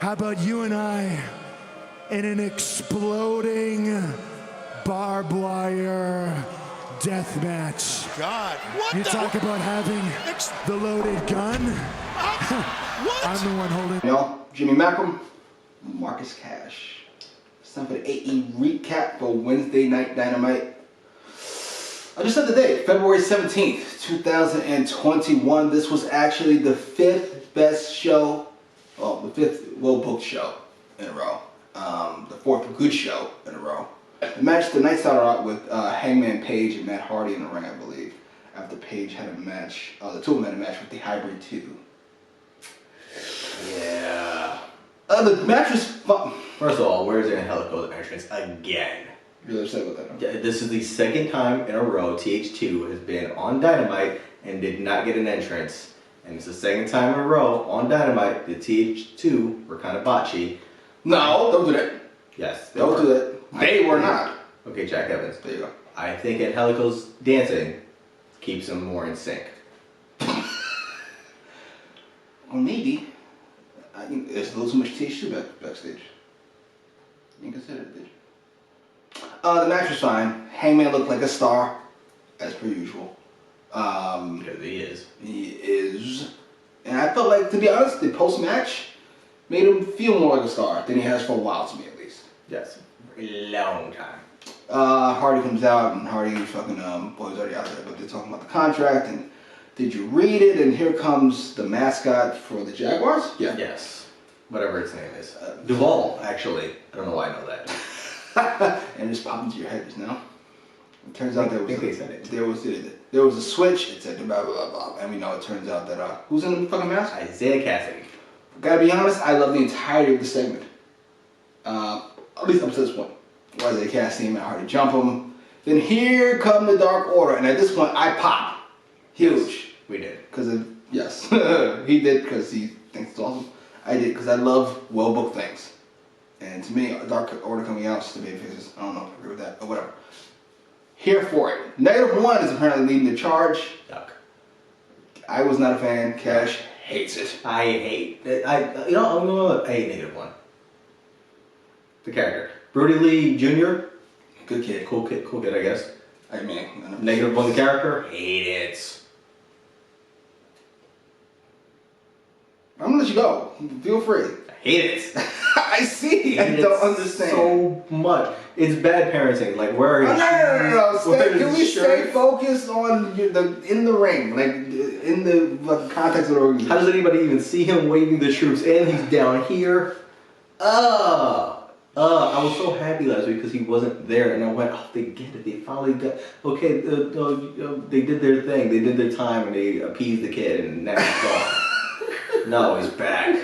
How about you and I in an exploding barbed wire death match? God, what You talk about having the loaded gun? What? I'm the one holding. Y'all, Jimmy Macram, Marcus Cash. It's time for the AEWrecap for Wednesday Night Dynamite. I just said the date, February 17th, 2021. This was actually the fifth best show, well, the fifth well-booked show in a row. The fourth good show in a row. The night started out with Hangman Page and Matt Hardy in the ring, I believe. After Page had a match, the two of them had a match with the Hybrid 2. Yeah. The match was fun. First of all, where's the Helico entrance again? You're upset with that, huh? This is the second time in a row TH2 has been on Dynamite and did not get an entrance. And it's the second time in a row on Dynamite the TH2 were kind of botchy. No, don't do that. Yes. Don't do that. They were not. Okay, Jack Evans. There you go. I think Angelico's dancing keeps them more in sync. Well, maybe. I think there's a little too much TH2 backstage. You didn't consider it, did you? The match was fine. Hangman looked like a star, as per usual. Because he is. He is. And I felt like, to be honest, the post-match made him feel more like a star than he has for a while, to me at least. Yes. For a long time. Hardy comes out, and Hardy fucking, boy's already out there, but they're talking about the contract, and did you read it? And here comes the mascot for the Jaguars? Yeah. Yes. Whatever its name is. Duval, actually. I don't know why I know that. And it just popped into your head just now. It turns out there was a switch. It said blah blah blah, and we know it turns out that who's in the fucking mask? Isaiah Cassidy. Gotta be honest, I love the entirety of the segment. At least up to this point. Why Isaiah Cassidy and Matt Hardy jump him. Then here come the Dark Order, and at this point I pop. Huge. Yes, we did. Yes, he did because he thinks it's awesome. I did because I love well-booked things. And to me, Dark Order coming out, just the baby faces. I don't know if I agree with that, but whatever. Here for it. -1 is apparently leading the charge. Duck. I was not a fan. Cash hates it. I hate it. I hate -1. The character. Brody Lee Jr. Good kid. Cool kid, I guess. I mean, -1 the character. Hate it. I'm gonna let you go. Feel free. I hate it. I see. I don't understand. So much. It's bad parenting. Like, where are you? No. Can we stay focused on in the ring, like in the context of the organization? How does anybody even see him waving the troops? And he's down here. I was so happy last week because he wasn't there, and I went, oh, they get it. They finally got. Okay, they did their thing. They did their time, and they appeased the kid, and now he's gone. No, he's back.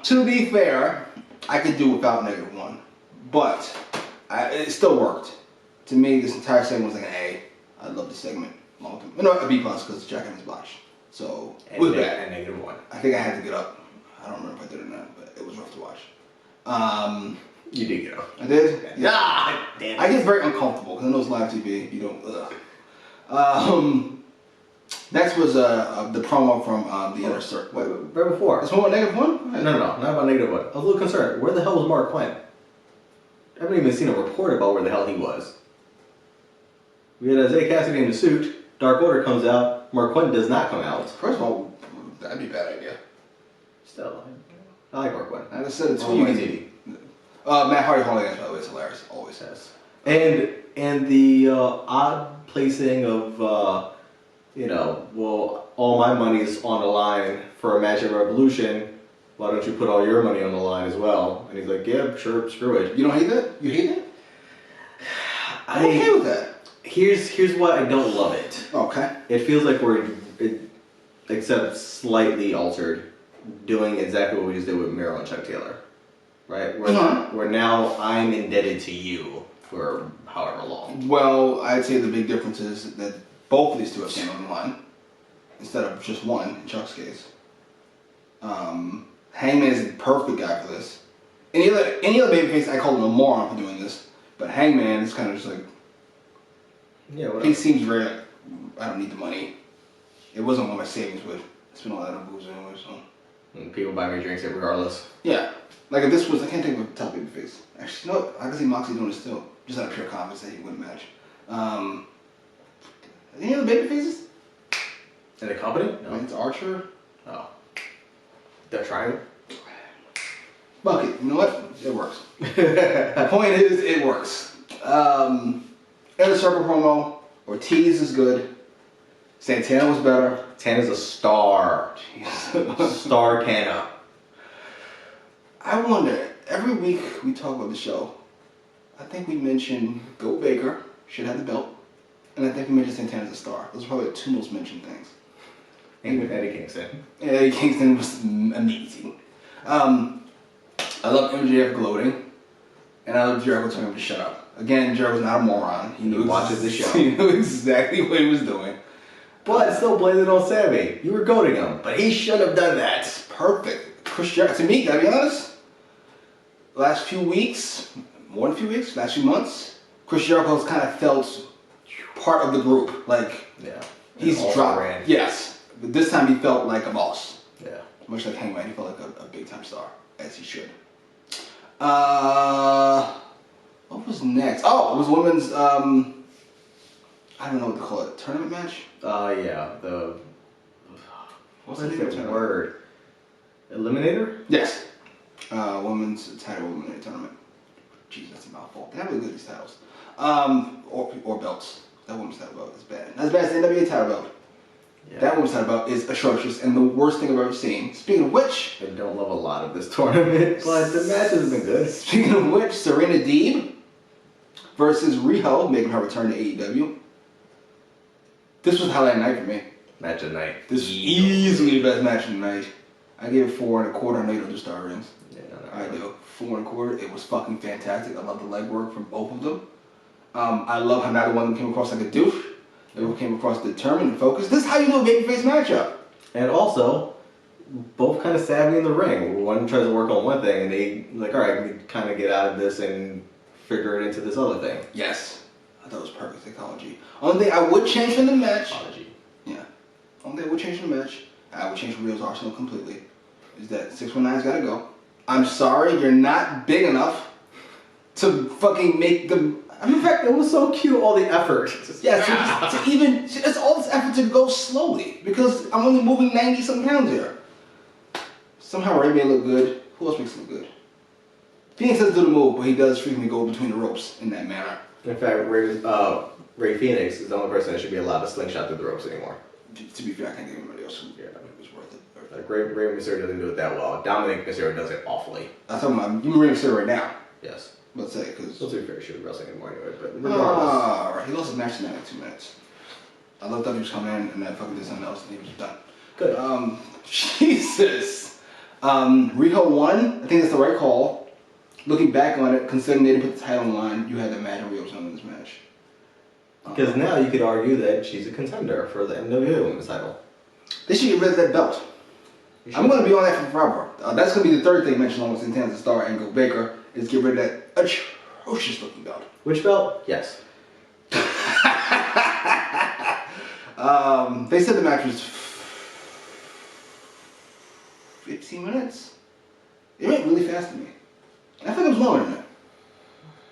To be fair, I could do without -1, but it still worked. To me, this entire segment was like an A. I love the segment. A B+ because Jack Evans botched. So it was bad. And -1. I think I had to get up. I don't remember if I did or not, but it was rough to watch. You did get up. I did? Yeah. Damn it. I get very uncomfortable because I know it's live TV. You don't. Next was the promo from the Inner Circle. Wait. Right before. This one with -1? No, not about -1. I was a little concerned. Where the hell was Mark Quinn? I haven't even seen a report about where the hell he was. We had Isaiah Cassidy in the suit. Dark Order comes out. Mark Quinn does not come out. First of all, that'd be a bad idea. Still, I like Mark Quinn. I just said it to Oh, you. my TV. Matt Hardy holding it, by the way, is hilarious. Always has. And the odd placing of, all my money is on the line for a match at Revolution. Why don't you put all your money on the line as well? And he's like, yeah, sure, screw it. You don't hate that? You hate it? I'm okay with that. Here's why I don't love it. Okay. It feels like except slightly altered, doing exactly what we just did with Miro and Chuck Taylor. Right? Where now I'm indebted to you for however long. Well, I'd say the big difference is that both of these two have came on the line instead of just one in Chuck's case. Hangman is the perfect guy for this. Any other babyface, I call him a moron for doing this. But Hangman is kind of just like, yeah, whatever. He seems very like, I don't need the money. It wasn't one of my savings, but I spent all that on booze anyway, so. And people buy me drinks regardless. Yeah. Like if this was, I can't think of a top babyface. Actually, you know what? I can see Moxley doing it still. Just out of pure confidence that he wouldn't match. Any other babyfaces? In the company? No. It's Archer. Oh. They're trying. Fuck it. You know what? It works. The point is, it works. Inner Circle promo. Ortiz is good. Santana was better. Tana's a star. Star Tana. I wonder, every week we talk about the show, I think we mention Go Baker should have the belt, and I think we mentioned Santana's a star. Those are probably the two most mentioned things. And with Eddie Kingston. Eddie Kingston was amazing. I love MJF gloating, and I love Jericho telling him to shut up. Again, Jericho's not a moron. He watches the show. He knew exactly what he was doing. But still blame it on Sammy. You were goading him, but he should have done that. Perfect. Chris Jericho, to me, gotta be honest, last few weeks, more than a few weeks, last few months, Chris Jericho's kind of felt part of the group. Like, yeah, he's dropped. Yes. But this time he felt like a boss. Yeah. Much like Hangman, he felt like a big time star, as he should. What was next? Oh, it was women's, I don't know what to call it, tournament match? Yeah, what's the word? Eliminator? Yes. Women's title eliminator tournament. Jeez, that's a mouthful. They have really good these titles. Or belts. That women's title belt is bad. Not as bad as the NWA title belt. Yeah. That women's title belt is atrocious and the worst thing I've ever seen. Speaking of which, I don't love a lot of this tournament, but the matches have been good. Speaking of which, Serena Deeb versus Riho, making her return to AEW. This was highlight night for me. Match of the night. This is easily the best match of the night. I gave it 4 1/4. I know you don't do star rings. Yeah, I do. 4 1/4. It was fucking fantastic. I love the legwork from both of them. I love how neither one of them came across like a douche. They both came across determined and focused. This is how you do a babyface matchup. And also, both kind of savvy in the ring. One tries to work on one thing, and they like, all right, we can kind of get out of this and figure it into this other thing. Yes. I thought it was perfect psychology. Only thing I would change from the match. Psychology. Yeah. Only thing I would change from the match, I would change from Rio's arsenal completely, is that 619's gotta go. I'm sorry, you're not big enough to fucking make them. I mean, in fact, It was so cute, all the effort. yeah, to even, it's all this effort to go slowly, because I'm only moving 90-something pounds here. Somehow Ray may look good. Who else makes him look good? Phoenix doesn't do the move, but he does frequently go between the ropes in that manner. In fact, Ray Phoenix is the only person that should be allowed to slingshot through the ropes anymore. To be fair, I can't think of anybody else who was worth it. Like Ray Mysterio doesn't do it that well. Dominic Mysterio does it awfully. I'm talking about, you mean Ray Mysterio right now? Yes. Let's say, because... Still to be fair, he should be wrestling anymore anyway, but regardless. Alright, he lost his match tonight in 2 minutes. I thought he was coming in and then fucking did something else and he was done. Good. Jesus. Riho won. I think that's the right call. Looking back on it, considering they didn't put the title on line, you had to imagine Riho was going to win this match. Because now you could argue that she's a contender for the NWA Women's title. They should get rid of that belt. I'm going to be on that for forever. That's going to be the third thing mentioned along with Santana's Star and Go Baker, is get rid of that atrocious looking belt. Which belt? Yes. They said the match was 15 minutes. It went really fast to me. I think it was longer than that.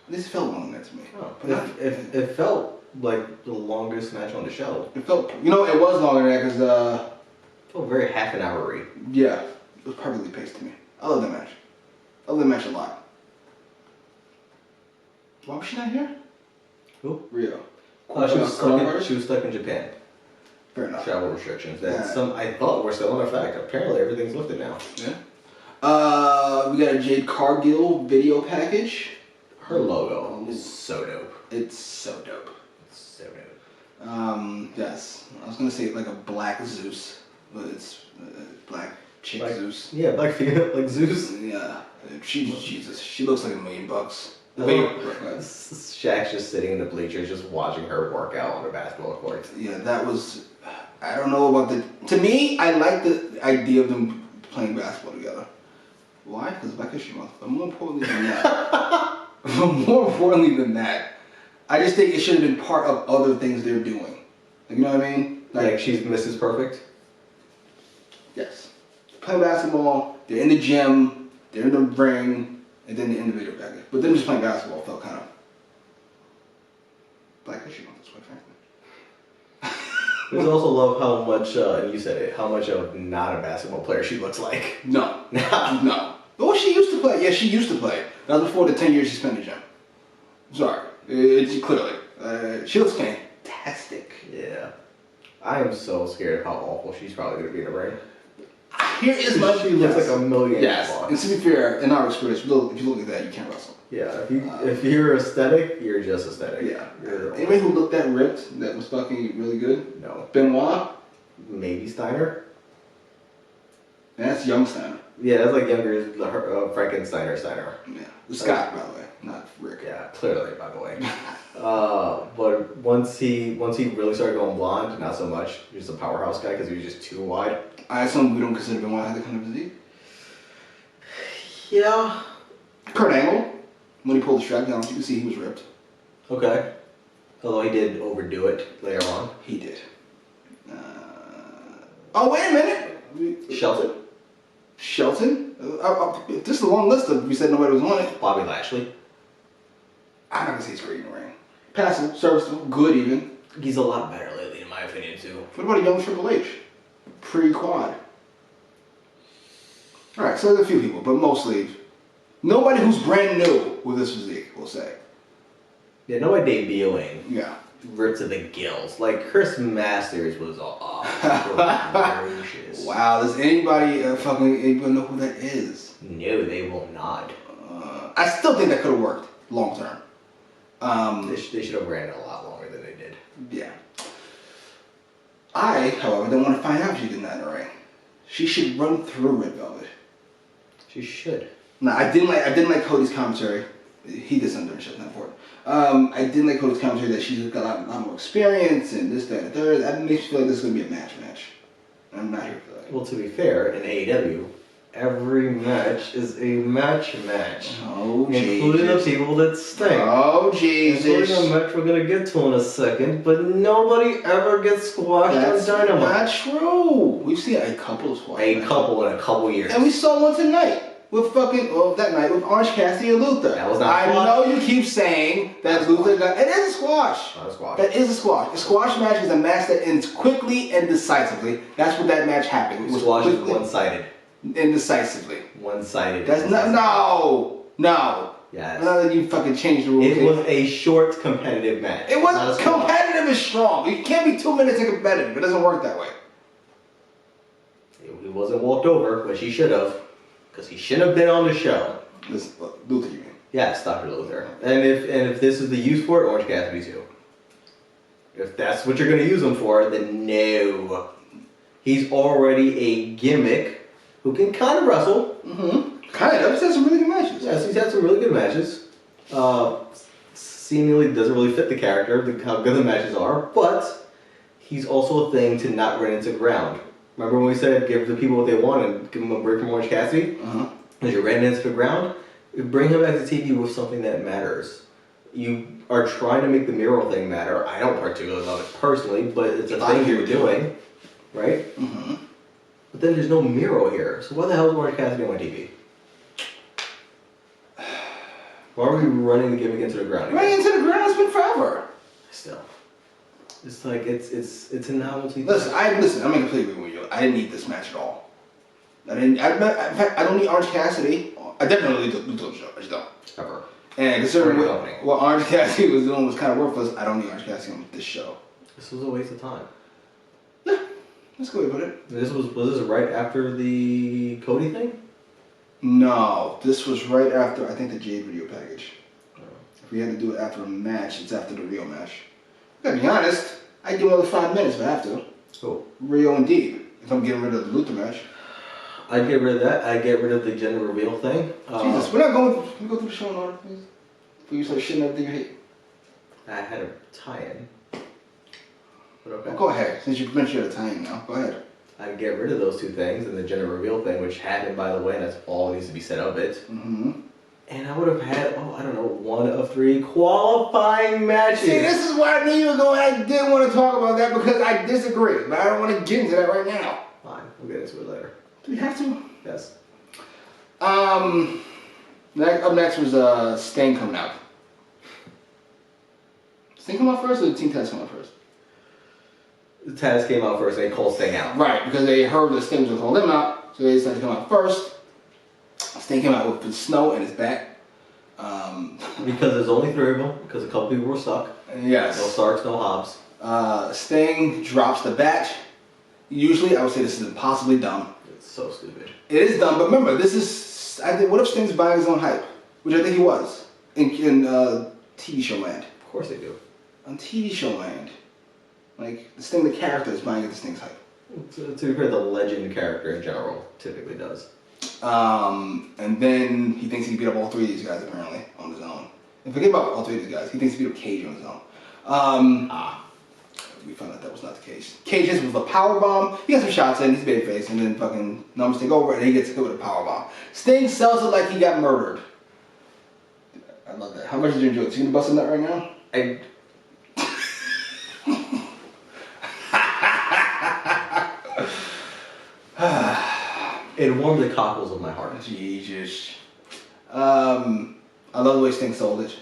At least it felt longer than that to me. Oh, it felt like the longest match on the show. It felt, it was longer than that because, it felt very half an hour-y. Yeah, it was perfectly paced to me. I love that match. I love that match a lot. Why was she not here? Who? Riho. She was stuck in Japan. Fair enough. Travel restrictions. I thought were still in effect. Apparently everything's lifted now. Yeah. We got a Jade Cargill video package. Her logo is so dope. It's so dope. It's so dope. Yes. I was gonna say like a black Zeus, but it's black chick Zeus. Yeah, black female, like Zeus. Yeah. Jesus. She looks like $1 million. Shaq's just sitting in the bleachers, just watching her work out on the basketball court. Yeah, that was. I don't know about to me, I like the idea of them playing basketball together. Why? Because Black History Month. But more importantly than that, I just think it should have been part of other things they're doing. Like, you know what I mean? Like she's Mrs. Perfect? Yes. playing basketball, they're in the gym, they're in the ring, and then the individual package. But them just playing basketball felt kind of Black History Month, quite frankly. I also love how much, and you said it, how much of not a basketball player she looks like. No. No. Well, she used to play. Yeah, she used to play. That was before the 10 years she spent in the gym. Sorry. Clearly. She looks fantastic. Yeah. I am so scared of how awful she's probably going to be in the ring. Here is my... She looks like a million Yes. bucks. And to be fair, in our experience, if you look at that, you can't wrestle. Yeah, if you're aesthetic, you're just aesthetic. Yeah. Anybody who looked that ripped, that was fucking really good? No. Benoit? Maybe Steiner? That's young Steiner. Yeah, that's like younger Frankenstein or Steiner. Yeah. Scott, by the way, not Rick. Yeah, clearly, by the way. But once he really started going blonde, not so much. He was a powerhouse guy because he was just too wide. I assume we don't consider Benoit had that kind of physique. Yeah. Kurt Angle, when he pulled the strap down, you can see he was ripped. Okay. Although he did overdo it later on. He did. Oh, wait a minute. Shelton? Shelton? This is a long list of we said nobody was on it. Bobby Lashley? I'm not going to say he's great in the ring. Passable, serviceable, good even. He's a lot better lately, in my opinion, too. What about a young Triple H? Pre-quad. Alright, so there's a few people, but mostly nobody who's brand new with this physique, we'll say. Yeah, nobody debuting. Yeah. Ripped to the gills. Like, Chris Masters was ferocious. Wow, does anybody know who that is? No, they will not. I still think that could have worked long term. They should have ran it a lot longer than they did. Yeah. I, however, don't want to find out if she did that in the ring. She should run through Red Velvet. She should. No, I didn't like Cody's commentary. He did something different, not important. I didn't like Cody's commentary that she's got a lot more experience and this, that, and the third. That makes me feel like this is going to be a match. I'm not here for that. Well, to be fair, in AEW, every match is a match. Oh, including Jesus. the people that stink. Oh, Jesus. Including a match we're going to get to in a second, but nobody ever gets squashed That's on Dynamite. not true. We've seen a couple of squash A matches. couple in a couple years. And we saw one tonight. That night with Orange Cassidy and Luther. That was not I squash. know you keep saying that Luther got... It is a squash. Not a squash. That is a squash. A squash match is a match that ends quickly and decisively. That's what that match happened. It was Squash is quickly one-sided. and decisively. One-sided. That's not... No. Yes. Now that you fucking changed the rules. It was a short competitive match. It Not a was squash. competitive is strong. You can't be 2 minutes and competitive. It doesn't work that way. He wasn't walked over, which he should have. Because he shouldn't have been on the show. This Luther, you mean? Yes, Dr. Luther. And if this is the use for it, Orange Cassidy too. If that's what you're going to use him for, then no. He's already a gimmick who can kind of wrestle. Mm-hmm. Kind of. He's had some really good matches. Yes, he's had some really good matches. Seemingly doesn't really fit the character, how good the matches are, but he's also a thing to not run into ground. Remember when we said give the people what they want and give them a break from Orange Cassidy? Uh-huh. As you ran into the ground, bring him back to TV with something that matters. You are trying to make the mural thing matter. I don't particularly love it personally, but it's a thing you're doing, right? Mm-hmm. But then there's no mural here, so why the hell is Orange Cassidy on TV? Why are we running the gimmick into the ground again? Running into the ground has been forever. Still. It's like, it's a novelty. Listen, I'm gonna completely agree with you. I didn't need this match at all. In fact, I don't need Orange Cassidy. I definitely don't need the show. I just don't. Ever. And considering Opening. what Orange Cassidy was doing was kind of worthless, I don't need Orange Cassidy on this show. This was a waste of time. Yeah, that's a good way to put it. Was this right after the Cody thing? No, this was right after, I think, the Jade video package. If we had to do it after a match, it's after the Rio match. I gotta be honest, I'd do another 5 minutes if I have to. Cool. Rio and Deeb, if I'm getting rid of the Luther match. I'd get rid of that. I'd get rid of the gender reveal thing. Jesus, we're not going. Can we go through the show in order, please? Before you start shitting everything you hate. I had a tie-in. But okay. Well, go ahead, since you've mentioned a time now. Go ahead. I'd get rid of those two things and the gender reveal thing, which happened, by the way, and that's all that needs to be said of it. Mm-hmm. And I would have had, I don't know, 1 of 3 qualifying matches. See, this is why I knew you were going. I didn't want to talk about that because I disagree, but I don't want to get into that right now. Fine, we'll get into it later. Do we have to? Yes. Up next was Sting coming out. Sting come out first, or did Team Taz come out first? Taz came out first, and they called Sting out. Right, because they heard that Sting was going to call them out, so they decided to come out first. Sting came out with snow in his back. Because there's only 3 of them, because a couple people were stuck. Yes. No Starks, no Hobbs. Sting drops the bat. Usually, I would say this is impossibly dumb. It's so stupid. It is dumb, but remember, this is... what if Sting's buying his own hype? Which I think he was. In TV show land. Of course they do. On TV show land. Like, Sting, the character, is buying into Sting's hype. To be fair, the legend character in general typically does. And then he thinks he can beat up all 3 of these guys, apparently, on his own. And forget about all 3 of these guys. He thinks he beat up Cage on his own. We found out that was not the case. Cage hits with a power bomb. He got some shots in. He's babyface, and then fucking numbers take over, and he gets hit with a power bomb. Sting sells it like he got murdered. I love that. How much did you enjoy it? You gonna bust a nut right now? It warmed the cockles of my heart. Jesus. I love the way Sting sold it.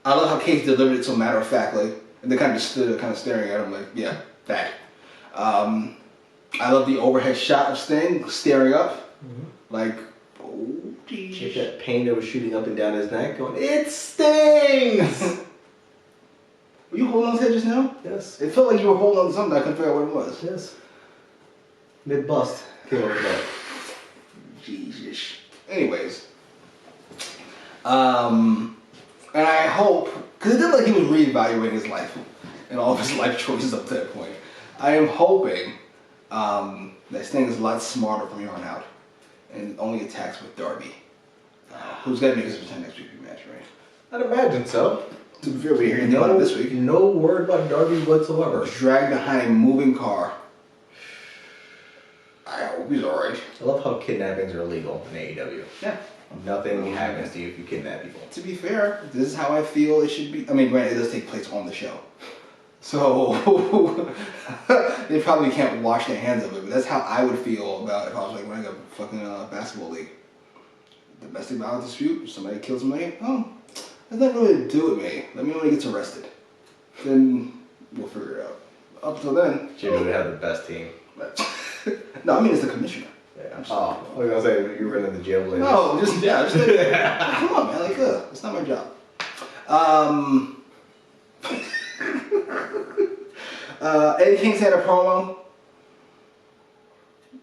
I love how Cage delivered it so matter-of-factly. And they kind of just stood kind of staring at him like, yeah, that. I love the overhead shot of Sting staring up. Mm-hmm. Like, oh, geez. Like that pain that was shooting up and down his neck going, it stings! Were you holding on to that just now? Yes. It felt like you were holding on to something. I couldn't figure out what it was. Yes. Mid-bust. Came over that. Jesus. Anyways. And I hope, because it did look like he was reevaluating his life and all of his life choices up to that point. I am hoping that Sting is a lot smarter from here on out and only attacks with Darby, who's got to make his return next week match, right? I'd imagine so. To be fair, we hear anything about it this week. No word about Darby whatsoever. Dragged behind a moving car. I hope he's alright. I love how kidnappings are illegal in AEW. Yeah. Nothing happens to you if you kidnap people. To be fair, this is how I feel it should be. I mean, granted, it does take place on the show. So, they probably can't wash their hands of it, but that's how I would feel about if I was like running a fucking basketball league. Domestic violence dispute, somebody kills somebody, oh, that's not really to do with me. Let me know when he gets arrested. Then we'll figure it out. Up till then, Jimmy would have the best team. No, I mean, it's the commissioner. Yeah. Oh, I was gonna say you were in the jail later. No, just like, come on, man, like, it's not my job. Eddie Kingston had a promo.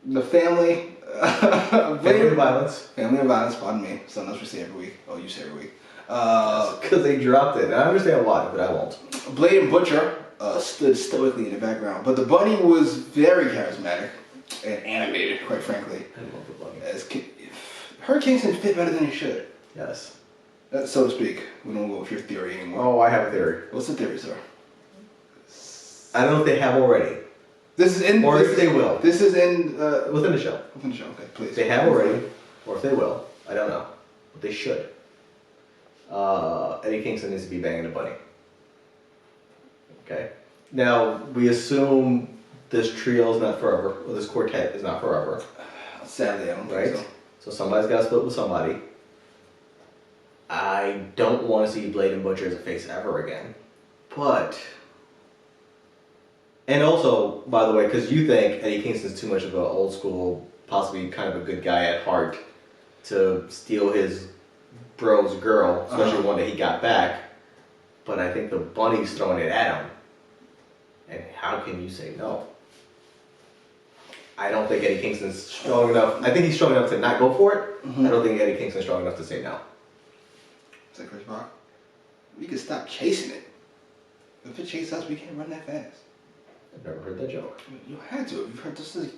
The family. Family violence. Family violence, pardon me. Something else we say every week. Oh, you say every week. Because they dropped it. And I understand why, but I won't. Blade and Butcher stood stoically in the background, but the bunny was very charismatic and animated, quite frankly. I love the bunny. Her Kingston fit better than he should. Yes. So to speak. We don't go with your theory anymore. Oh, I have a theory. What's the theory, sir? I don't know if they have already. This is in... Or if they will. This is in... within the show. Within the show, okay, please. If they have already, or if they will. I don't know. But they should. Eddie Kingston needs to be banging a bunny. Okay? Now, we assume this trio is not forever, or this quartet is not forever. Sadly, I don't think so. So somebody's got to split with somebody. I don't want to see Blade and Butcher as a face ever again. But... And also, by the way, because you think Eddie Kingston's too much of an old school, possibly kind of a good guy at heart, to steal his bro's girl, especially one that he got back. But I think the bunny's throwing it at him. And how can you say no? I don't think Eddie Kingston's strong enough. I think he's strong enough to not go for it. Mm-hmm. I don't think Eddie Kingston's strong enough to say no. Is that Chris Rock? We can stop chasing it. If it chases us, we can't run that fast. I've never heard that joke. You had to. You've heard this is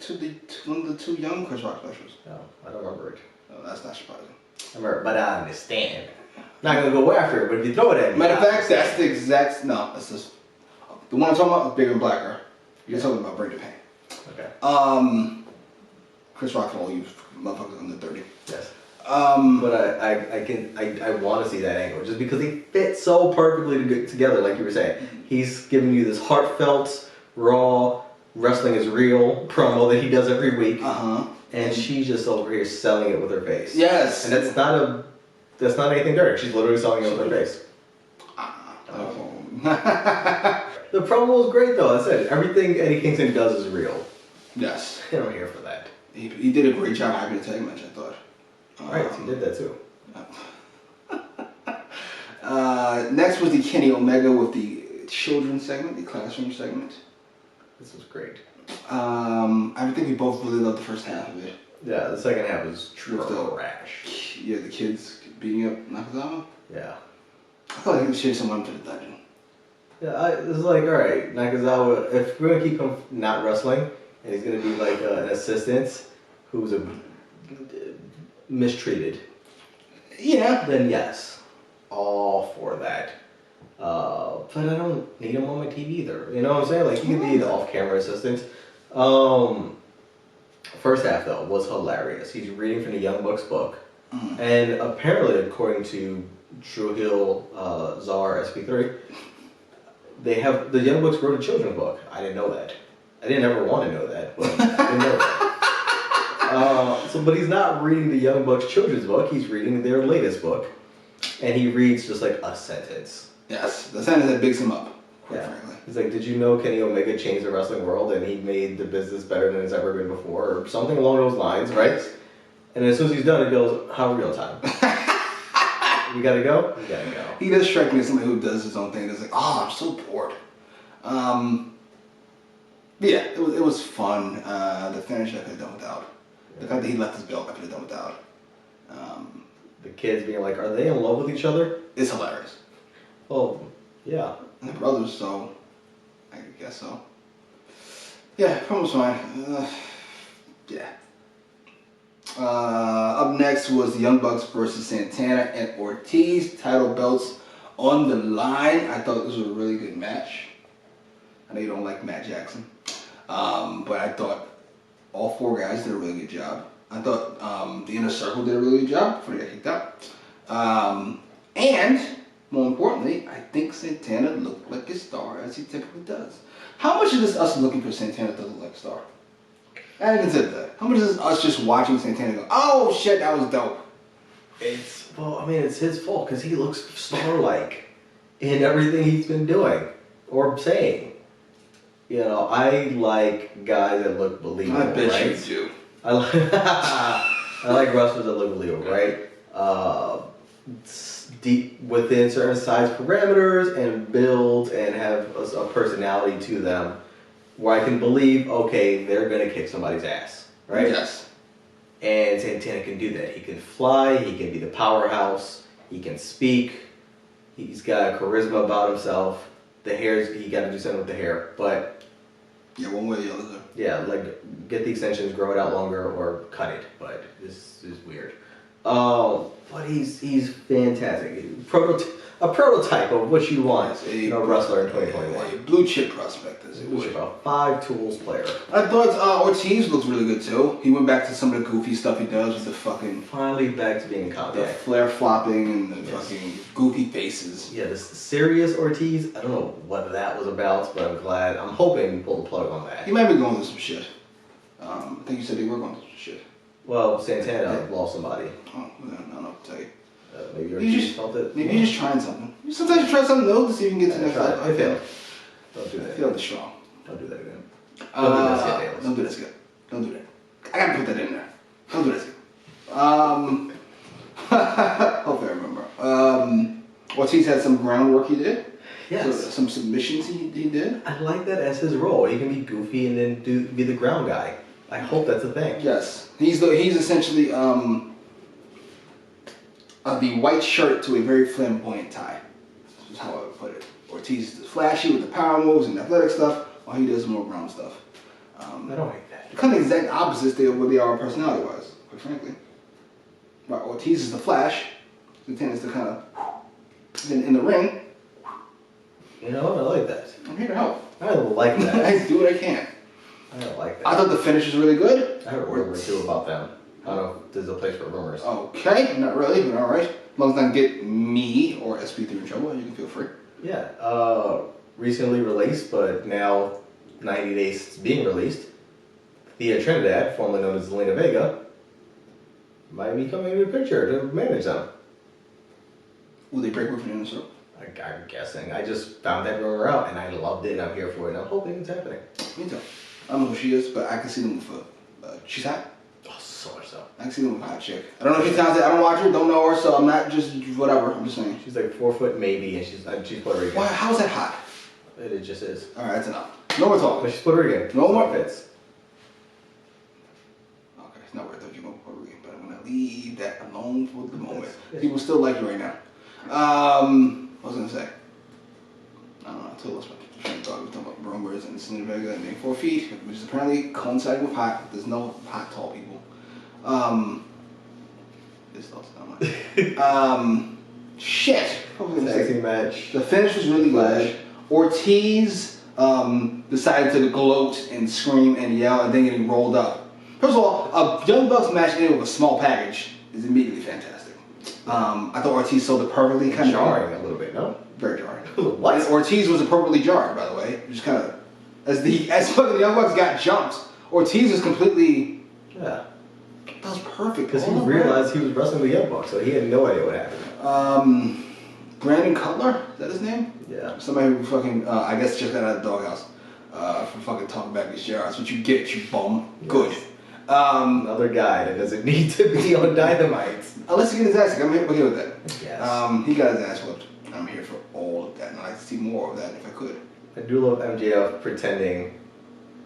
one of the two young Chris Rock specials. No, I don't remember it. No, that's not surprising. I remember, but I understand. Not gonna go after it, but if you throw it at me. Matter of fact, that's the exact. No, that's just the one I'm talking about is bigger and blacker. You're talking about Bring the Pain. Okay. Chris Rock for all you motherfuckers under 30. Yes. But I want to see that angle just because they fit so perfectly together, like you were saying. He's giving you this heartfelt, raw, wrestling is real promo that he does every week. and she's just over here selling it with her face. Yes. And that's not anything dirty. She's literally selling it with her face. The promo was great though. I said everything Eddie Kingston does is real. Yes. I'm here for that. He did a great job having a tag match, I thought. Right, he did that too. Next was the Kenny Omega with the children's segment, the classroom segment. This was great. I think we both really loved the first half of it. Yeah, the second half was trash. Yeah, the kids beating up Nakazawa. Yeah. I thought he was chasing someone to the dungeon. Yeah, it's like, alright, Nakazawa, if we're going to keep him not wrestling, and he's going to be like an assistant who's mistreated, yeah, then yes, all for that. But I don't need him on my TV either. You know what I'm saying? Like, he can be the off-camera assistant. First half, though, was hilarious. He's reading from the Young Bucks book. And apparently, according to True Hill Czar SP3, the Young Bucks wrote a children's book. I didn't know that. I didn't ever want to know that, but I didn't know that. But he's not reading the Young Bucks children's book. He's reading their latest book. And he reads just like a sentence. Yes, the sentence that bigs him up, quite frankly. He's like, did you know Kenny Omega changed the wrestling world and he made the business better than it's ever been before? Or something along those lines, right? And as soon as he's done, he goes, how real time? You gotta go? You gotta go. He does strike me as somebody who does his own thing. That's like, oh, I'm so bored. Yeah, it was fun. The finish I could have done without. The fact that he left his belt I could have done without. The kids being like, are they in love with each other? It's hilarious. Oh, yeah. They're brothers, so I guess so. Yeah, promo's fine. Yeah. Up next was the Young Bucks versus Santana and Ortiz. Title belts on the line. I thought this was a really good match. I know you don't like Matt Jackson. But I thought all four guys did a really good job. I thought the Inner Circle did a really good job before they got kicked out. And, more importantly, I think Santana looked like a star as he typically does. How much is this us looking for Santana to look like a star? I haven't considered that. How much is this us just watching Santana go, oh shit, that was dope? It's his fault because he looks star-like in everything he's been doing or saying. You know, I like guys that look believable, I bet right? you do. I like wrestlers that look believable, right? Deep within certain size parameters and build and have a personality to them where I can believe, okay, they're going to kick somebody's ass, right? Yes. And Santana can do that. He can fly, he can be the powerhouse, he can speak, he's got charisma about himself. The hair's, he got to do something with the hair, but... Yeah, one way or the other. Yeah, like, get the extensions, grow it out longer, or cut it, but this is weird. But he's fantastic. A prototype of what you want in a wrestler in 2021. A blue chip prospect, as it would. A 5-tools player. I thought Ortiz looked really good too. He went back to some of the goofy stuff he does with the fucking... Finally back to being comedy. The flare flopping and the fucking goofy faces. Yeah, this serious Ortiz, I don't know what that was about, but I'm hoping you pull the plug on that. He might be going through some shit. I think you said they were going through some shit. Well, Santana lost somebody. Oh, I don't know what to tell you. Maybe Ortiz felt it. Maybe you're just trying something. Sometimes you try something new to see if you can get to the next level. I failed. Don't do that. I failed strong. Don't do that again. Don't do this again. Don't do that. I gotta put that in there. Don't do this again. Hopefully I remember. Ortiz had some groundwork he did. Yes. So, some submissions he did. I like that as his role. He can be goofy and then be the ground guy. I hope that's a thing. Yes. He's essentially the white shirt to a very flamboyant tie. That's how I would put it. Ortiz is flashy with the power moves and athletic stuff, while he does more ground stuff. I don't hate that. Kind of exact opposites of what they are personality-wise, quite frankly. Right, Ortiz is the Flash. Santana is the kind of in the ring. You know, I like that. I'm here to help. I like that. I do what I can. I like that. I thought the finish was really good. I heard rumors too about them. I don't know if there's a place for rumors. Okay, not really, but alright. As long as I don't get me or SP3 in trouble, you can feel free. Yeah, recently released, but now 90 days being released. Thea Trinidad, formerly known as Zelina Vega, might be coming into the picture to manage them. Will they break away from the inner circle? I'm guessing. I just found that rumor out and I loved it and I'm here for it and I'm hoping it's happening. Me too. I don't know who she is, but I can see them with she's hot. Oh, so much so. I can see them with a hot chick. I don't know if she's talented. I don't watch her, don't know her, so I'm not just whatever. I'm just saying. She's like 4 foot maybe and she's Puerto Rican. Why? How is that hot? It just is. Alright, that's enough. No more talking. But she's Puerto Rican. No so more. It fits. Okay, it's not where I thought you were Puerto Rican, but I'm gonna leave that alone for the moment. Yes. People still like you right now. What was I gonna say? I don't know. I told us about train dog. We were talking about rumors and Selena Vega and being 4 feet, which is apparently coinciding with hot. There's no hot tall people. This also not shit. What was I gonna Sexy say? match. The finish was really good. Ortiz decided to gloat and scream and yell and then getting rolled up. First of all, a Young Bucks match ending with a small package is immediately fantastic. I thought Ortiz sold it perfectly. Kind of Jarring a little bit, no? Very jarring. What? And Ortiz was appropriately jarred, by the way. Just kind of as fucking the Young Bucks got jumped. Ortiz was completely. Yeah. That was perfect. Because he realized he was wrestling the Young Bucks, so he had no idea what happened. Brandon Cutler, is that his name? Yeah. Somebody who fucking, I guess just got out of the doghouse for fucking talking back these JRs. That's what you get, you bum. Yes. Good. Another guy that doesn't need to be on Dynamite. Unless he get his ass kicked, I'm okay with that. Yes. He got his ass whooped. I'm here for all of that, and I'd like to see more of that if I could. I do love MJF pretending.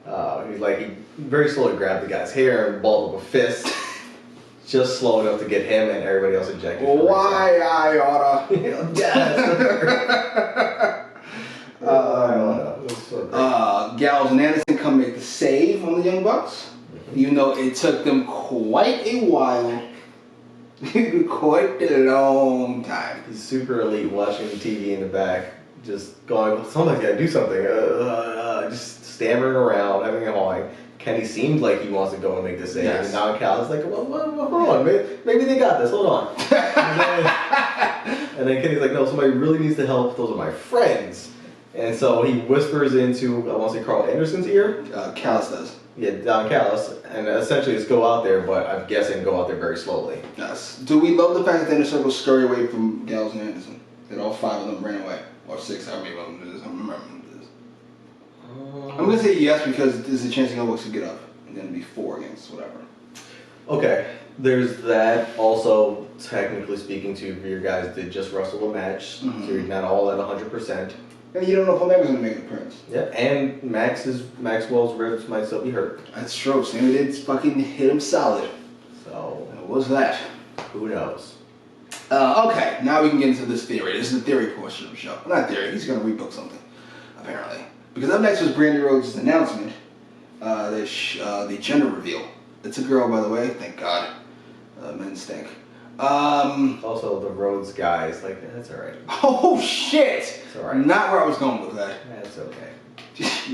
He very slowly grabbed the guy's hair and balled up a fist. Just slow enough to get him and everybody else ejected. Why I oughta. Gallows and Anderson come make the save on the Young Bucks. Even though it took them quite a while. Quite a long time. He's super elite watching the TV in the back, just going, somebody's got to do something. Just stammering around, having a hawing. Kenny seemed like he wants to go and make the save. Yes. And now Cal's like, well, hold on, maybe they got this, hold on. and then Kenny's like, no, somebody really needs to help. Those are my friends. And so he whispers into, I want to say Carl Anderson's ear. Callis does. Yeah, Don Callis, and essentially just go out there, but I'm guessing go out there very slowly. Yes. Do we love the fact that the Inner Circle scurried away from Gallows and Anderson? That all 5 of them ran away? Or 6, however many of them it is. I don't remember what it is. I'm going to say yes because there's a chance the Young Bucks could get up. And then it'd be 4 against whatever. Okay, there's that. Also, technically speaking, 2 of your guys did just wrestle a match, so you're not all at 100%. And you don't know if Omega's going to make an appearance. Yep, and Maxwell's ribs might still be hurt. That's true. Sammy did fucking hit him solid. So, What was that? who knows? Okay, now we can get into this theory. This is the theory portion of the show. Not theory, he's going to rebook something, apparently. Because up next was Brandy Rhodes' announcement, the gender reveal. It's a girl, by the way, thank God. Men stink. Also, the Rhodes guys, that's alright. Oh, shit! It's alright. Not where I was going with that. That's okay.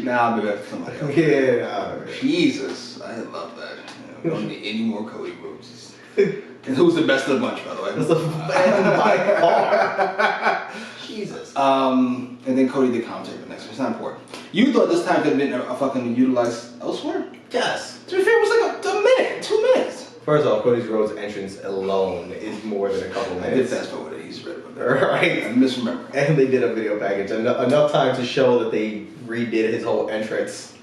Nah, maybe after somebody else. Yeah. Jesus, I love that. We don't need any more Cody Rhodes. And who's the best of the bunch, by the way? That's the by far. Jesus. And then Cody did commentary for next one. It's not important. You thought this time could have been a fucking utilized elsewhere? Yes. To be fair, it was like a minute, 2 minutes. First off, Cody Rhodes' entrance alone is more than a couple I did minutes. fast forward it. He's read about that. Right. I misremember. And they did a video package. Enough time to show that they redid his whole entrance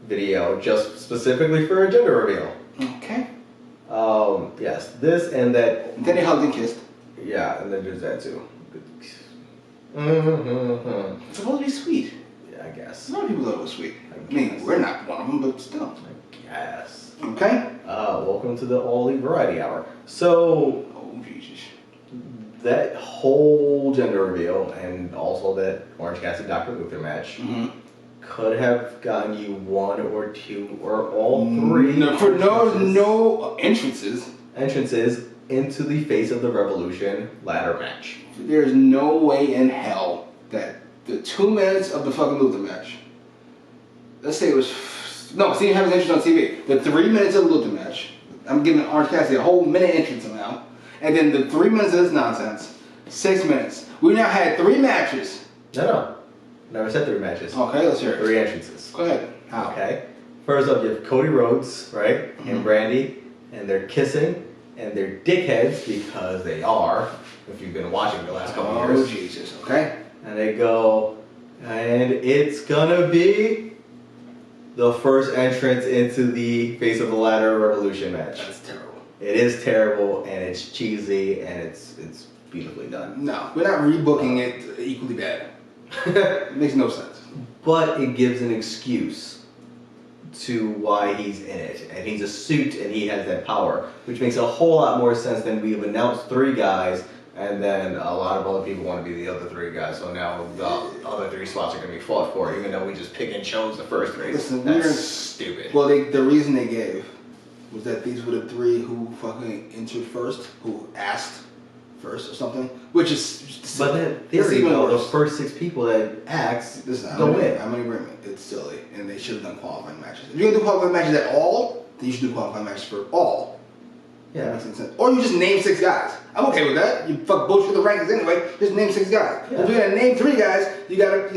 video just specifically for a gender reveal. Okay. Yes, this and that. And then he hugged and kissed. Yeah, and then there's that too. It's supposed to be sweet. Yeah, I guess. A lot of people thought it was sweet. I guess. mean, we're not one of them, but still. I guess. Okay. Welcome to the All Elite Variety Hour. So, Oh, Jesus. that whole gender reveal and also that Orange Cassidy Dr. Luther match could have gotten you 1 or 2 or all 3 no entrances. entrances into the Face of the Revolution ladder match. There's no way in hell that the 2 minutes of the fucking Luther match, let's say it was, no, see, have his entrance on TV. The 3 minutes of the Luther match, I'm giving Orange Cassidy a whole minute entrance somehow, and then the 3 minutes of this nonsense, 6 minutes. We now had 3 matches. No. Never said 3 matches. Okay, let's hear it. 3 entrances. Go ahead. How? Okay. First up, you have Cody Rhodes, right, and Brandy, and they're kissing, and they're dickheads because they are. If you've been watching the last couple years. Oh Jesus! Okay. And they go, and it's gonna be the first entrance into the Face of the Ladder Revolution match. That's terrible. It is terrible, and it's cheesy, and it's beautifully done. No, we're not rebooking it equally bad. It makes no sense. But it gives an excuse to why he's in it. And he's a suit, and he has that power, which makes a whole lot more sense than we've announced 3 guys, and then a lot of other people want to be the other 3 guys. So now the other 3 spots are going to be fought for, even though we just pick and chose the first 3. Listen, that's stupid. Well, the reason they gave was that these were the 3 who fucking entered first, who asked first or something, which is. But in theory, though, the first 6 people that asked don't win. I'm in agreement. It's silly, and they should have done qualifying matches. If you're gonna do qualifying matches at all, then you should do qualifying matches for all. Yeah. That makes sense. Or you just name 6 guys. I'm okay with that. You fuck bullshit the rankings anyway. Just name 6 guys. Yeah. If you're gonna name 3 guys, you gotta,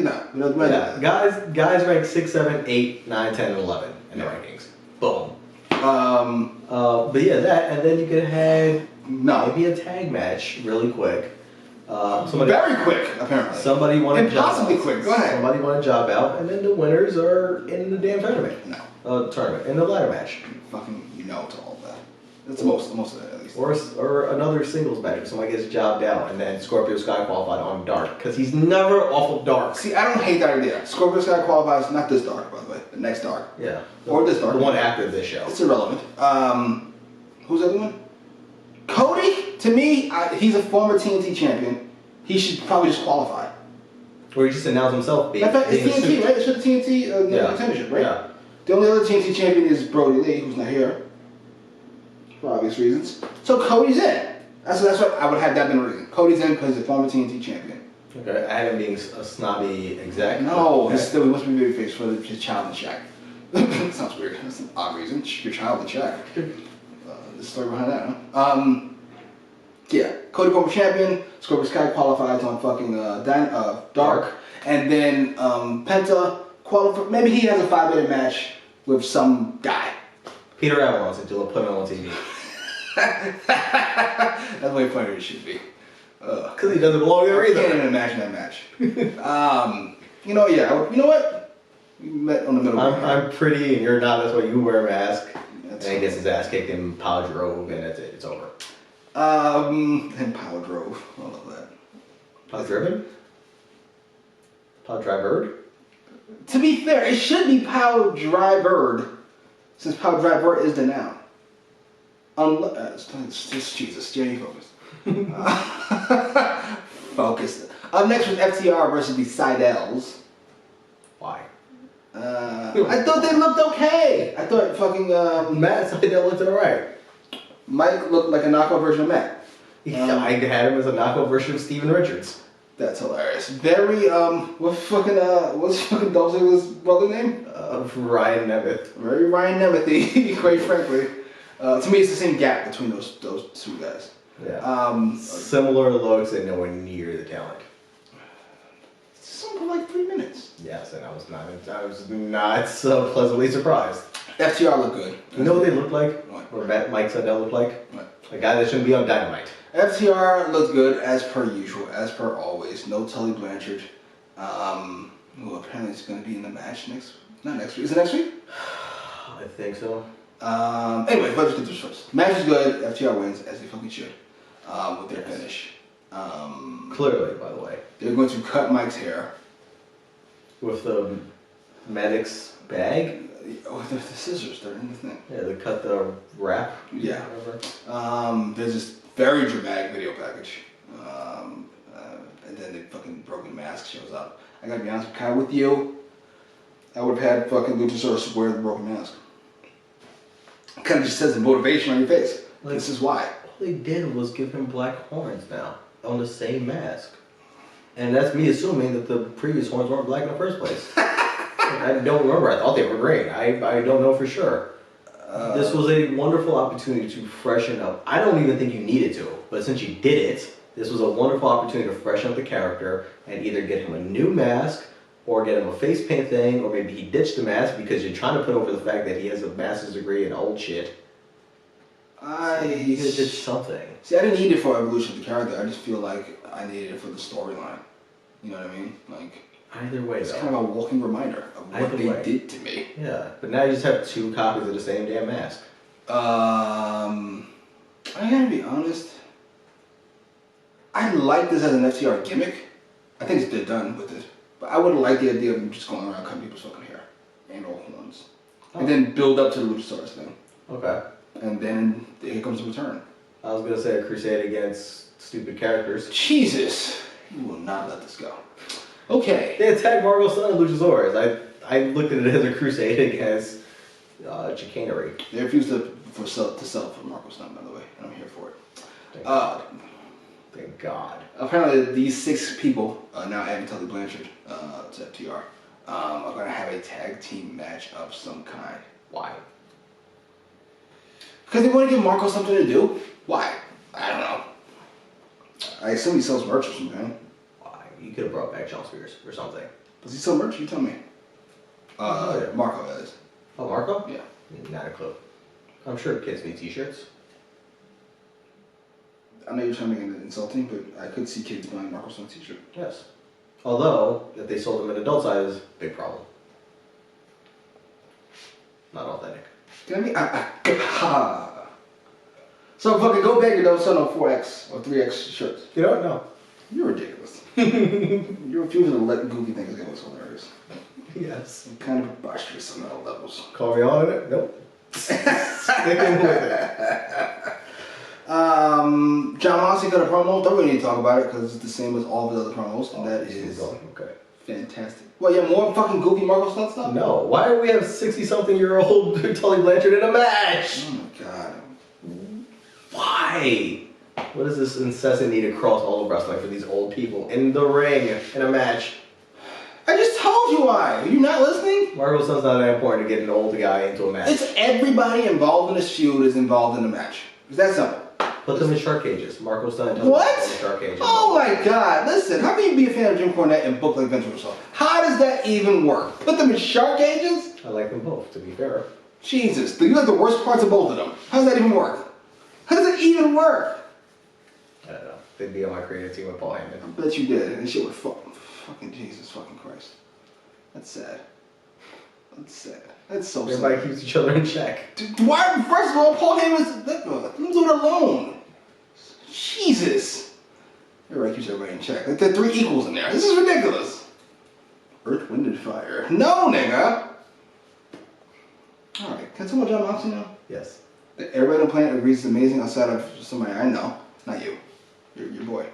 Guys rank 6, 7, 8, 9, 10, and 11 in the rankings. Boom. But yeah, that, and then you could have maybe a tag match really quick. Very quick, apparently. Somebody won a job Impossibly out. quick. Go ahead. Somebody won a job out, and then the winners are in the damn tournament. Tournament in the ladder match. Fucking to all that. That's most of it at least. Or another singles match. If somebody gets jobbed out, and then Scorpio Sky qualified on Dark, because he's never off of Dark. See, I don't hate that idea. Scorpio Sky qualifies, not this Dark, by the way. The next Dark. Yeah. Or this Dark. The one after this show. It's irrelevant. Who's the other one? Cody, to me, he's a former TNT champion. He should probably just qualify. Or he just announced himself being. In fact, it's TNT, right? It's for the TNT contendership, right? Yeah. The only other TNT champion is Brody Lee, who's not here. For obvious reasons. So Cody's in. That's what I would have that been a reason. Cody's in because he's a former TNT champion. Okay, I had him being a snobby exec. No, okay. he must be babyface for his child in Shaq. That sounds weird. That's an odd reason. Your child in Shaq. The story behind that, huh? Yeah, Cody former champion. Scorpio Sky qualifies on fucking Dark. And then Penta qualifies. Maybe he has a 5-minute match with some guy. Peter Avalon's until put him on TV. That's way funnier than it should be. Because he doesn't belong there either. I can't even imagine that match. You know what? We met on the middle. I'm pretty and you're not. That's why you wear a mask. And he gets his ass kicked in Power Drove, and that's it. It's over. And Power Drove. I love that. Power Driven? Power Drivered? To be fair, it should be Power Drivered, since Power Driver is the noun. Just Jesus, Jenny, focus. Focus. Up next was FTR versus the Seidel's. Why? I thought they looked okay. I thought fucking Matt Seidel looked alright. Mike looked like a knockoff version of Matt. I had him as a knockoff version of Steven Richards. That's hilarious. Very what's fucking Dolph Ziggler's brother name? Ryan Nemeth. Very Ryan Nemeth, quite frankly. To me, it's the same gap between those 2 guys. Yeah. Similar looks and nowhere near the talent. Something like 3 minutes. Yes, and I was not so pleasantly surprised. FTR looked good. You know what they looked like? What? Or Mike Seidel looked like? What? A guy that shouldn't be on Dynamite. FTR looked good as per usual, as per always. No Tully Blanchard. Who apparently is going to be in the match not next week. Is it next week? I think so. Anyway, let's get this first. Match is good. FTR wins, as they fucking should, with their finish. Clearly, by the way. They're going to cut Mike's hair. With the medic's bag? Oh, the scissors, they're in the thing. Yeah, they cut the wrap. Yeah. There's this very dramatic video package. And then the fucking broken mask shows up. I gotta be honest, kind of with you. I would have had fucking Luchasaurus wear the broken mask. It kind of just says the motivation on your face. Like, this is why. All they did was give him black horns now on the same mask. And that's me assuming that the previous horns weren't black in the first place. I don't remember. I thought they were green. I don't know for sure. This was a wonderful opportunity to freshen up. I don't even think you needed to, but since you did it, this was a wonderful opportunity to freshen up the character and either get him a new mask or get him a face paint thing, or maybe he ditched the mask because you're trying to put over the fact that he has a master's degree in old shit. He could have did something. See, I didn't need it for evolution of the character. I just feel like I needed it for the storyline. You know what I mean? Like, either way, it's kind of a walking reminder of what they did to me. Yeah, but now you just have 2 copies of the same damn mask. I gotta be honest. I like this as an FTR gimmick. I think they're done with it. But I would like the idea of them just going around cutting people's fucking hair and all horns. Oh. And then build up to the Luchasaurus thing. Okay. And then here comes the return. I was gonna say a crusade against stupid characters. Jesus! You will not let this go. Okay. They attacked Margo's son and Luchasaurus. I looked at it as a crusade against chicanery. They refused to sell for Marco's son, by the way, and I'm here for it. Thank God. Apparently, these 6 people, now adding Tully Blanchard to FTR, are going to have a tag team match of some kind. Why? Because they want to give Marco something to do. Why? I don't know. I assume he sells merch or something. Why? You could have brought back John Spears or something. Does he sell merch? You tell me. Marco does. Oh, Marco? Yeah. Not a clue. I'm sure kids need t-shirts. I know you're trying to make it insulting, but I could see kids buying Marco's son t-shirt. Yes. Although, if they sold them in adult sizes, big problem. Not authentic. You know what I mean? So fucking go back and don't sell no 4X or 3X shirts. You know what? No. You're ridiculous. You're refusing to let goofy things go. It's hilarious. Yes. I'm kind of preposterous on all levels. Call me on it? Nope. Sticking with it. Jon Moxley got a promo. Don't really need to talk about it because it's the same as all the other promos. And that is okay. Fantastic. Well, you have more fucking goofy Marvel stuff? No. Why do we have 60-something-year-old Tully Blanchard in a match? Oh my god. Why? What is this incessant need across all of wrestling for these old people in the ring in a match? I just told you why. Are you not listening? Marvel Sun's not that important to get an old guy into a match. It's everybody involved in this feud is involved in the match. It's that simple. Put them in shark cages. Marco's done in shark cages. Oh my god, listen, how can you be a fan of Jim Cornette and book like Venture Yourself? How does that even work? Put them in shark cages? I like them both, to be fair. Jesus, you like the worst parts of both of them. How does that even work? How does it even work? I don't know. They'd be on my creative team with Paul Heyman. I bet you did. And shit would fucking Jesus fucking Christ. That's sad. That's sad. That's so sad. Everybody keeps each other in check. Dude, why? First of all, Paul Heyman's... Let him do it alone. Jesus. Everybody keeps everybody in check. Like, there are 3 equals in there. This is ridiculous. Earth, wind, and fire. No, nigga. Alright, can I talk about Jon Moxley now? Yes. Everybody on the planet agrees it's amazing outside of somebody I know. Not you. Your boy.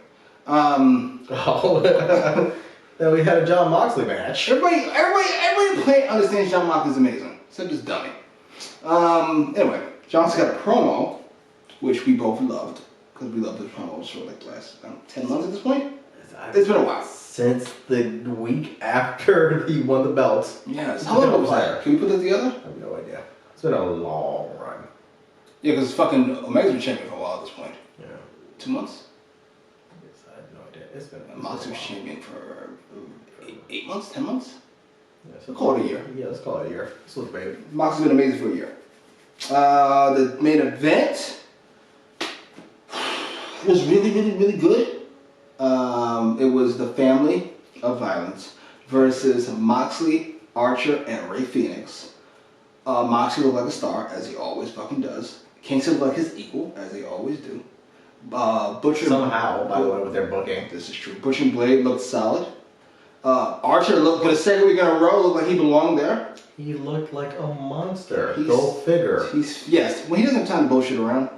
Then we had a Jon Moxley match. Everybody on the planet understands Jon Moxley's amazing. Except this dummy. Anyway, John's got a promo, which we both loved. Because we loved the promos for like the last 10 months at this point. It's been a while. Since the week after he won the belt. Yes. How long was that? Can we put that together? I have no idea. It's been a long run. Yeah, because fucking Omega's been champion for a while at this point. Yeah. 2 months? Yes, I have no idea. It's been Moxley was champion for 8 months, 10 months? Yeah, so We'll call it a year. Yeah, let's call it a year. Let's look, baby. Moxley's been amazing for a year. The main event was really, really, really good. It was the Family of Violence versus Moxley, Archer, and Rey Fenix. Moxley looked like a star, as he always fucking does. Kingston looked like his equal, as they always do. Butcher... Somehow, by the way, with their booking. This is true. Butcher and Blade looked solid. Archer looked, for the second week in a row, looked like he belonged there. He looked like a monster. Go figure. Yes, when he doesn't have time to bullshit around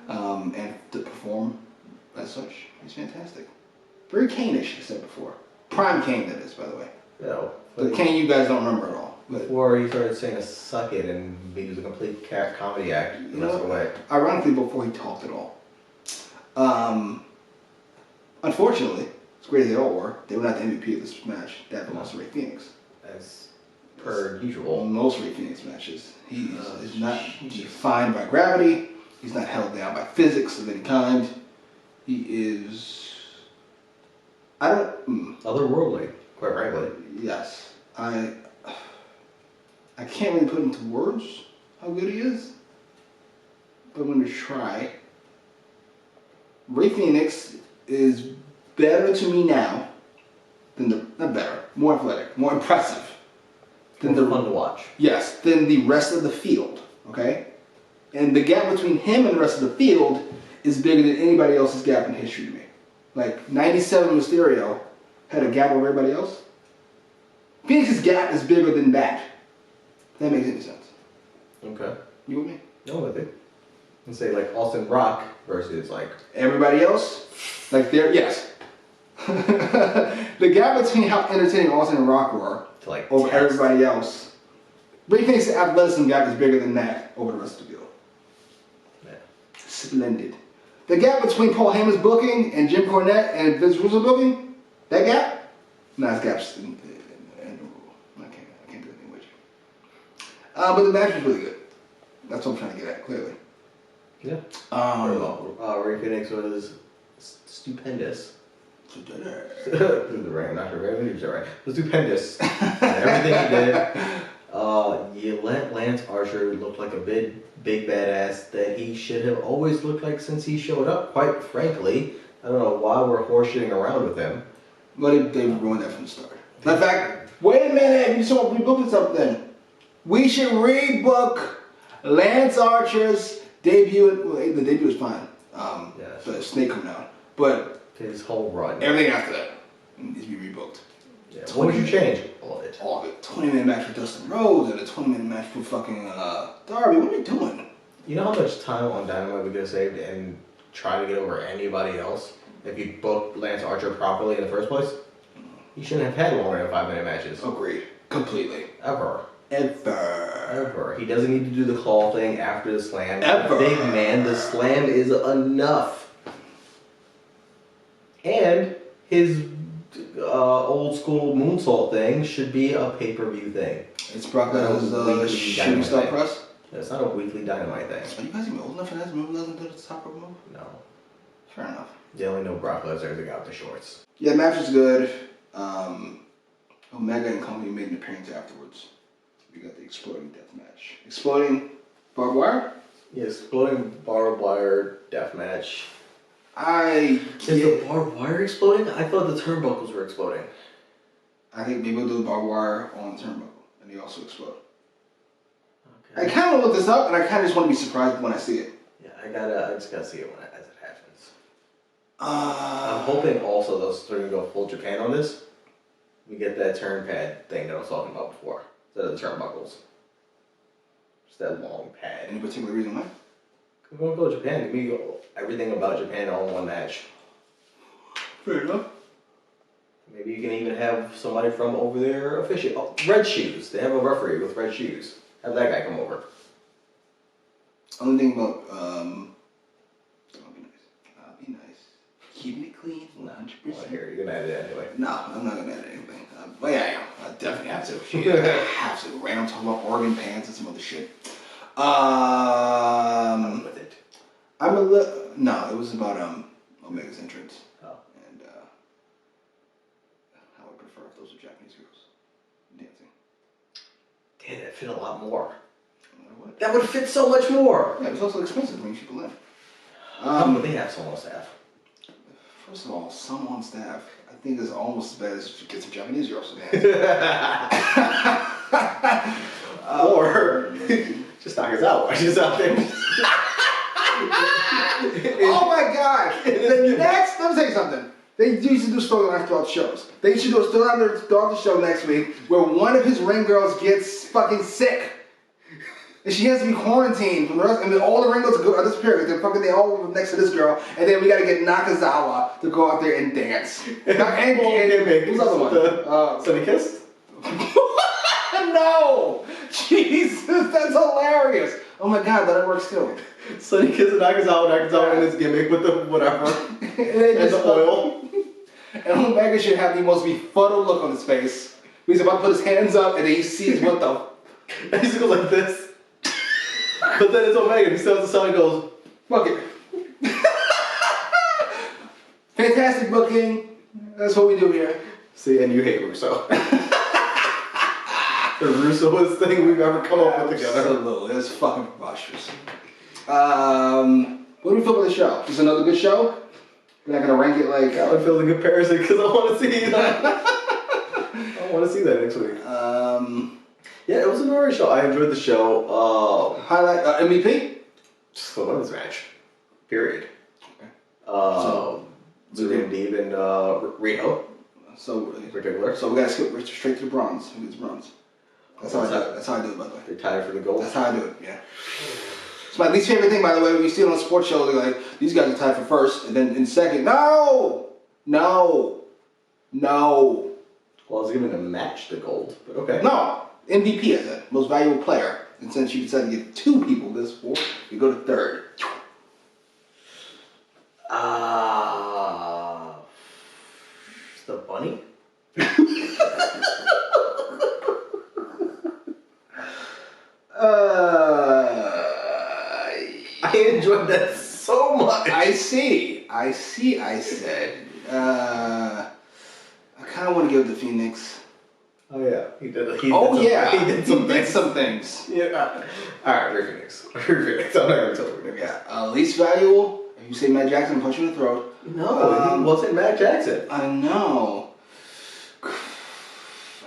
and to perform as such, he's fantastic. Very Kane-ish, I said before. Prime Kane, that is, by the way. Yeah. The Kane you guys don't remember at all. Before he started saying a suck it and he was a complete comedy act the rest of the way. Ironically, before he talked at all. Unfortunately, as great as they all were, they were not the MVP of this match. That belongs to Rey Fenix. As per usual. Most Rey Fenix matches. He is not defined by gravity. He's not held down by physics of any kind. He is... Otherworldly, quite frankly. Yes. I can't really put into words how good he is, but I'm going to try. Rey Fenix is better to me now than not better, more athletic, more impressive. Than the fun to watch. Yes, than the rest of the field, okay? And the gap between him and the rest of the field is bigger than anybody else's gap in history to me. Like, 97 Mysterio had a gap over everybody else. Phoenix's gap is bigger than that. If that makes any sense. Okay. You with me? No, with it. And say like Austin Rock versus like everybody else? Like they're, yes. The gap between how entertaining Austin and Rock were to like over everybody else. Rey Fenix's athleticism gap is bigger than that over the rest of the field. Yeah. Splendid. The gap between Paul Heyman's booking and Jim Cornette and Vince Russo booking, that gap? Nice gaps in the rule. I can't do anything with you. But the match was really good. That's what I'm trying to get at, clearly. Yeah. Rey Fenix was stupendous. Through the ring, not the ring, he was right. It was stupendous. Everything he did. You let Lance Archer look like a big badass that he should have always looked like since he showed up, quite frankly. I don't know why we're horseshitting around with him. But they ruined that from the start. In fact, wait a minute, you saw rebooking something. We should rebook Lance Archer's debut. Well, the debut was fine. Yes. The Snake coming out. But his whole run. everything after that needs to be rebooked. Yeah. What would you change? All of it. All of it. 20-minute match for Dustin Rhodes and a 20-minute match for fucking Darby. What are we doing? You know how much time on Dynamite we could have saved and try to get over anybody else if you booked Lance Archer properly in the first place? You shouldn't have had longer than 5-minute matches. Agreed. Completely. Ever. Ever. He doesn't need to do the claw thing after the slam. Ever. Big man, the slam is enough. And his old school moonsault thing should be a pay-per-view thing. It's Brock Lesnar's shooting star press? It's not a weekly Dynamite thing. Are you guys even old enough for that? Remember Lesnar did the top rope move? No. Fair enough. They only know Brock Lesnar the guy with the shorts. Yeah, match was good. Omega and company made an appearance afterwards. We got the exploding death match. Exploding barbed wire? Yeah, exploding barbed wire death match. Is the barbed wire exploding? I thought the turnbuckles were exploding. I think maybe we'll do the barbed wire on the turnbuckle, and they also explode. Okay. I kind of looked this up, and I kind of just want to be surprised when I see it. Yeah, I just gotta see it as it happens. I'm hoping also they're gonna go full Japan on this. We get that turn pad thing that I was talking about before, instead of the turnbuckles. Just that long pad. Any particular reason why? We're gonna go to Japan. Give me everything about Japan all in one match. Fair enough. Maybe you can even have somebody from over there officiate. Oh, red shoes. They have a referee with red shoes. Have that guy come over. Only thing about I'll be nice. Keeping it clean, 100%. Here, you're gonna add it anyway. No, I'm not gonna add anything. But yeah, I definitely have to. Shit, I have to. Random talking about Oregon pants and some other shit. With it. I'm a little. No, it was about Omega's entrance. Oh. And how I prefer if those are Japanese girls dancing. Damn, that fit a lot more. What? That would fit so much more. Yeah, it was also expensive to bring people in. But they have someone on staff. First of all, some on staff, I think is almost as bad as if you get some Japanese girls to dance. Or just knock us out. Just out there. Oh my god! The next, let me tell you something. They used to do storylines throughout shows. They should do a storyline throughout the show next week where one of his ring girls gets fucking sick. And she has to be quarantined from the rest, and then all the ring girls are disappearing. They all live next to this girl, and then we gotta get Nakazawa to go out there and dance. And who's the other one? So they kissed? No! Jesus, that's hilarious. Oh my god, that works too. So he kisses Nakazawa in his gimmick with the whatever. and the oil. And Omega should have the most befuddled look on his face. He's about to put his hands up and then he sees what the... And he just goes like this. But then it's Omega. He sells the song and goes, fuck it. Fantastic booking. That's what we do here. See, and you hate Russo. The Russoest thing we've ever come up with together. Absolutely, it's fucking preposterous. What do we feel about the show? Is it another good show? We're not gonna rank it like. I would feel in comparison because I want to see that. I want to see that next week. Yeah, it was an alright show. I enjoyed the show. Highlight MVP? Just the women's match. Period. Okay. Serena Deeb and Riho. So in particular. So we gotta skip straight to the bronze. Who gets bronze? That's how I do it. That's how I do it, by the way. They're tied for the gold. That's how I do it. Yeah. It's my least favorite thing, by the way. When you see it on a sports show, they're like, these guys are tied for first, and then in second, no. Well, I was giving a match the gold, but okay. No, MVP, I said, most valuable player. And since you decided to get two people this for, you go to third. The bunny? I enjoyed that so much. I said. I kind of want to give it to Fenix. Oh yeah, he did. He did some things. Yeah. All right, Ray Fenix. I'm not gonna tell you. Yeah. Least valuable. If you say Matt Jackson, punch you in the throat. No, he wasn't Matt Jackson. I know.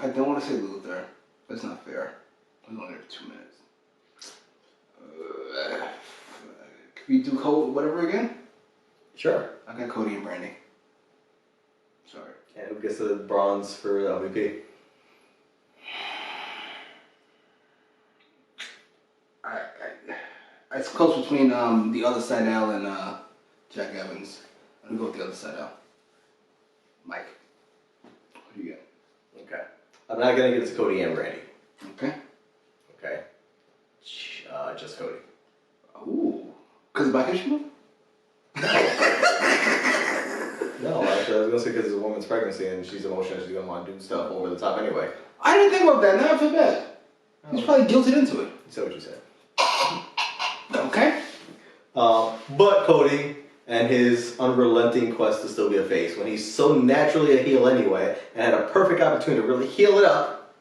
I don't want to say Luther. That's not fair. I'm only here for 2 minutes. Can we do Cody, whatever again? Sure. I got Cody and Brandy. Sorry. And who gets the bronze for the MVP? It's close between the other side Al and Jack Evans. I'm gonna go with the other side Al. Mike. What do you get? Okay. I'm not gonna give it to Cody and Brandy. Okay. Okay. Just Cody. Ooh. Because of Black History Month? No, actually, I was gonna say because it's a woman's pregnancy and she's emotional, she's gonna want to do stuff over the top anyway. I didn't think about that. Now I feel bad. He's probably guilted into it. You said what you said. Okay. But Cody and his unrelenting quest to still be a face when he's so naturally a heel anyway and had a perfect opportunity to really heal it up,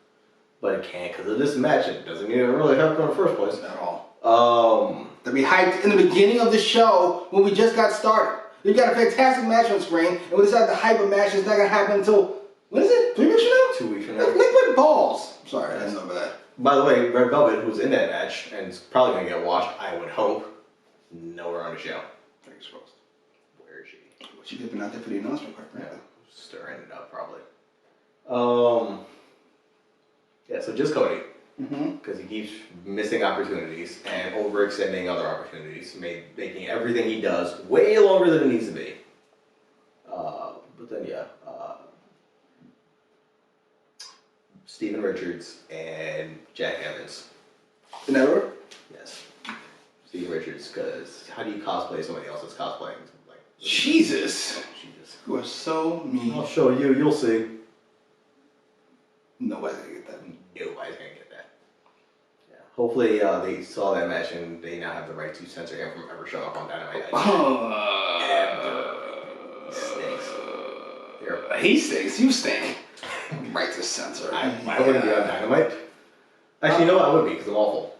but it can't because of this match. It doesn't even really help in the first place. Not at all. To be hyped in the beginning of the show when we just got started. You got a fantastic match on screen, and we decided to hype a match that's not gonna happen until when is it? 3 weeks from now? 2 weeks from now. Liquid balls. Sorry, I didn't know about that. By the way, Red Velvet, who's in that match and is probably gonna get washed, I would hope, nowhere on the show. Thanks, Roast. Where is she? Well, she could have been out there for the announcement, quite frankly. Stirring it up, probably. Yeah, so just Cody. Because he keeps missing opportunities and overextending other opportunities, making everything he does way longer than it needs to be. But then, yeah, Steven Richards and Jack Evans. In that order? Yes. Steven Richards, because how do you cosplay somebody else that's cosplaying? Like, Jesus. You are so mean. I'll show you, you'll see. Nobody's gonna get that. Nobody's gonna get that. Yeah. Hopefully they saw that match and they now have the right to censor him from ever showing up on Dynamite. Ever. He stinks. You stink. Right to censor. I wouldn't be on Dynamite. Actually, you know what? I would be because I'm awful.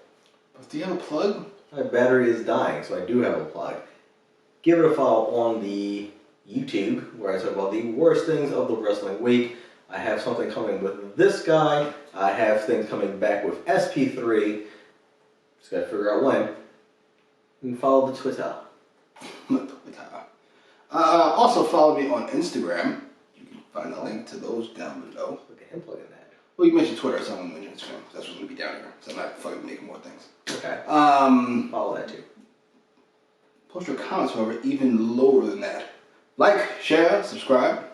Do you have a plug? My battery is dying, so I do have a plug. Give it a follow on the YouTube where I talk about the worst things of the wrestling week. I have something coming with this guy. I have things coming back with SP3. Just gotta figure out when. And follow the Twitter. Also follow me on Instagram. You can find a link to those down below. Look at him plugging that. Well, you mentioned Twitter, so I'm gonna mention Instagram. That's what's gonna be down here. So I'm not fucking making more things. Okay. Follow that too. Post your comments, however, even lower than that. Like, share, subscribe.